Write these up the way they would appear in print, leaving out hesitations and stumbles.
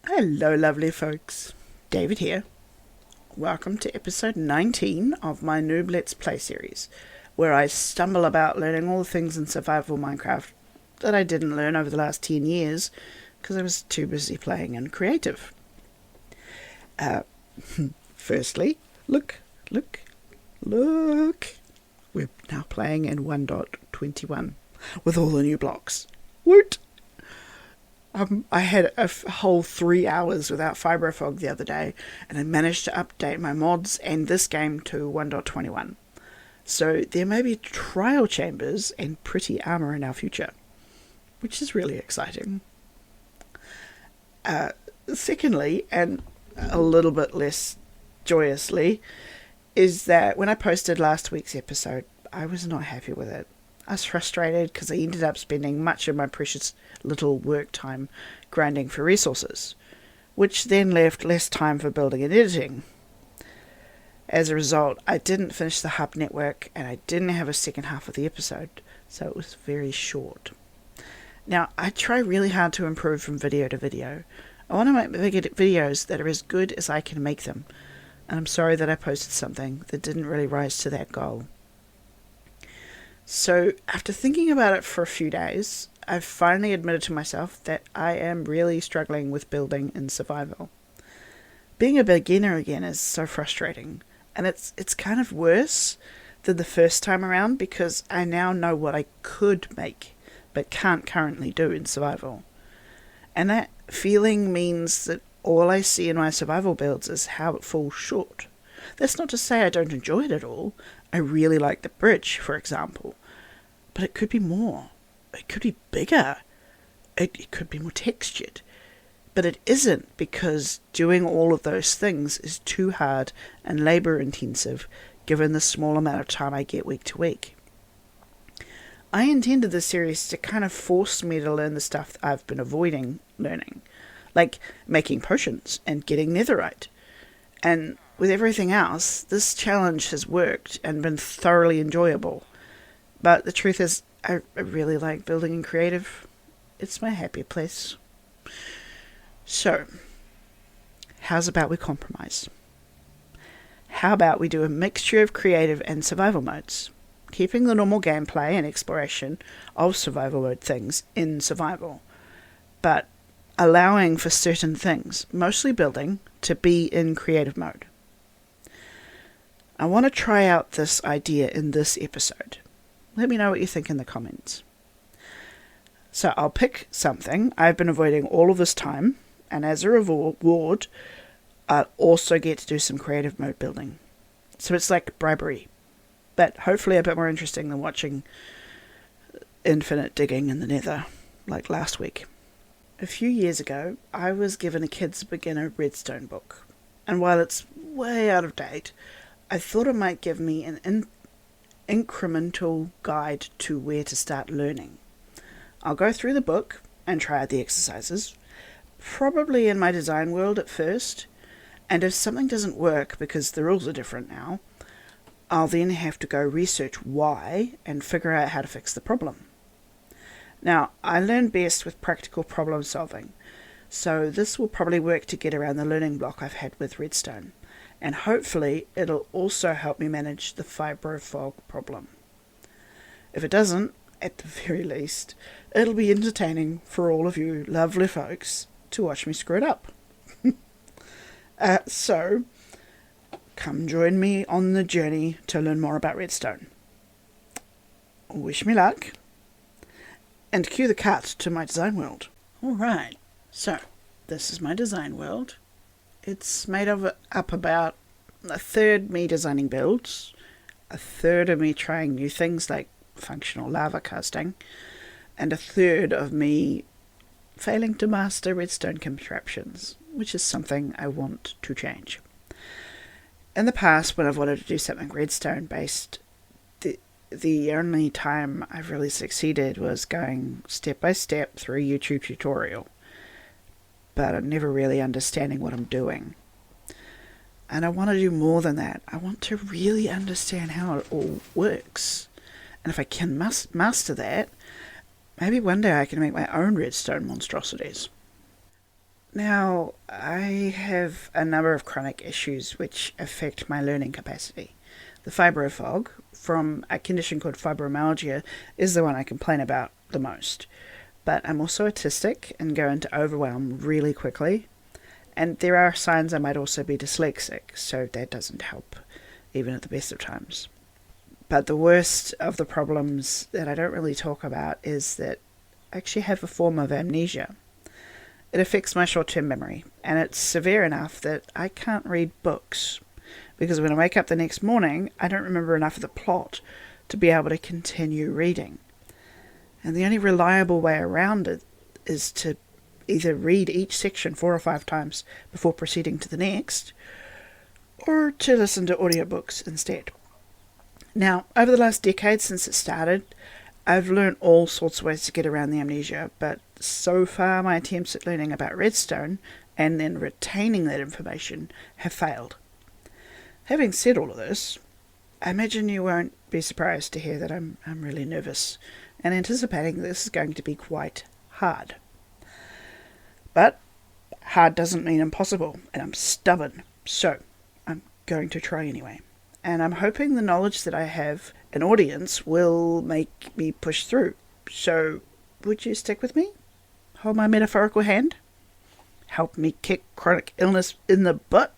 Hello, lovely folks. David here. Welcome to episode 19 of my Noob Let's Play series, where I stumble about learning all the things in survival Minecraft that I didn't learn over the last 10 years because I was too busy playing in creative. Firstly, look. We're now playing in 1.21 with all the new blocks. Woot! I had a whole 3 hours without Fibrofog the other day, and I managed to update my mods and this game to 1.21. So there may be trial chambers and pretty armor in our future, which is really exciting. Secondly, and a little bit less joyously, is that when I posted last week's episode, I was not happy with it. I was frustrated because I ended up spending much of my precious little work time grinding for resources, which then left less time for building and editing. As a result, I didn't finish the hub network and I didn't have a second half of the episode, so it was very short. Now, I try really hard to improve from video to video. I want to make videos that are as good as I can make them, and I'm sorry that I posted something that didn't really rise to that goal. So, after thinking about it for a few days, I've finally admitted to myself that I am really struggling with building in survival. Being a beginner again is so frustrating, and it's kind of worse than the first time around because I now know what I could make, but can't currently do in survival. And that feeling means that all I see in my survival builds is how it falls short. That's not to say I don't enjoy it at all. I really like the bridge, for example. But it could be more. It could be bigger. It could be more textured. But it isn't because doing all of those things is too hard and labour intensive given the small amount of time I get week to week. I intended this series to kind of force me to learn the stuff I've been avoiding learning, like making potions and getting netherite. And with everything else, this challenge has worked and been thoroughly enjoyable. But the truth is, I really like building in creative. It's my happy place. So, how's about we compromise? How about we do a mixture of creative and survival modes, keeping the normal gameplay and exploration of survival mode things in survival, but allowing for certain things, mostly building, to be in creative mode. I want to try out this idea in this episode. Let me know what you think in the comments. So I'll pick something I've been avoiding all of this time, and as a reward, I'll also get to do some creative mode building. So it's like bribery, but hopefully a bit more interesting than watching infinite digging in the nether, like last week. A few years ago, I was given a kid's beginner Redstone book, and while it's way out of date, I thought it might give me an incremental guide to where to start learning. I'll go through the book and try out the exercises, probably in my design world at first, and if something doesn't work because the rules are different now, I'll then have to go research why and figure out how to fix the problem. Now, I learn best with practical problem solving, so this will probably work to get around the learning block I've had with Redstone, and hopefully it'll also help me manage the Fibrofog problem. If it doesn't, at the very least, it'll be entertaining for all of you lovely folks to watch me screw it up. So, come join me on the journey to learn more about Redstone. Wish me luck, and cue the cut to my design world. Alright, so this is my design world. It's made up about a third me designing builds, a third of me trying new things like functional lava casting, and a third of me failing to master redstone contraptions, which is something I want to change. In the past, when I've wanted to do something redstone based, the only time I've really succeeded was going step by step through a YouTube tutorial, but I'm never really understanding what I'm doing. And I want to do more than that. I want to really understand how it all works. And if I can master that, maybe one day I can make my own redstone monstrosities. Now, I have a number of chronic issues which affect my learning capacity. The fibrofog, from a condition called fibromyalgia, is the one I complain about the most. But I'm also autistic and go into overwhelm really quickly. And there are signs I might also be dyslexic, so that doesn't help, even at the best of times. But the worst of the problems that I don't really talk about is that I actually have a form of amnesia. It affects my short-term memory, and it's severe enough that I can't read books, because when I wake up the next morning, I don't remember enough of the plot to be able to continue reading. And the only reliable way around it is to either read each section 4 or 5 times before proceeding to the next, or to listen to audiobooks instead. Now, over the last decade since it started, I've learned all sorts of ways to get around the amnesia, but so far my attempts at learning about Redstone and then retaining that information have failed. Having said all of this, I imagine you won't be surprised to hear that I'm really nervous and anticipating this is going to be quite hard. But hard doesn't mean impossible, and I'm stubborn, so I'm going to try anyway. And I'm hoping the knowledge that I have an audience will make me push through. So, would you stick with me? Hold my metaphorical hand? Help me kick chronic illness in the butt?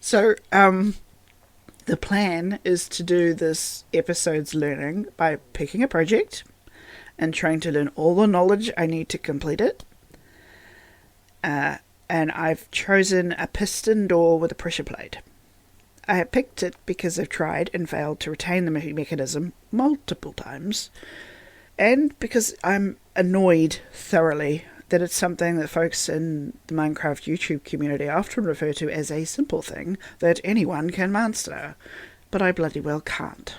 So, the plan is to do this episode's learning by picking a project and trying to learn all the knowledge I need to complete it. And I've chosen a piston door with a pressure plate. I have picked it because I've tried and failed to retain the mechanism multiple times, and because I'm annoyed thoroughly that it's something that folks in the Minecraft YouTube community often refer to as a simple thing that anyone can master, but I bloody well can't.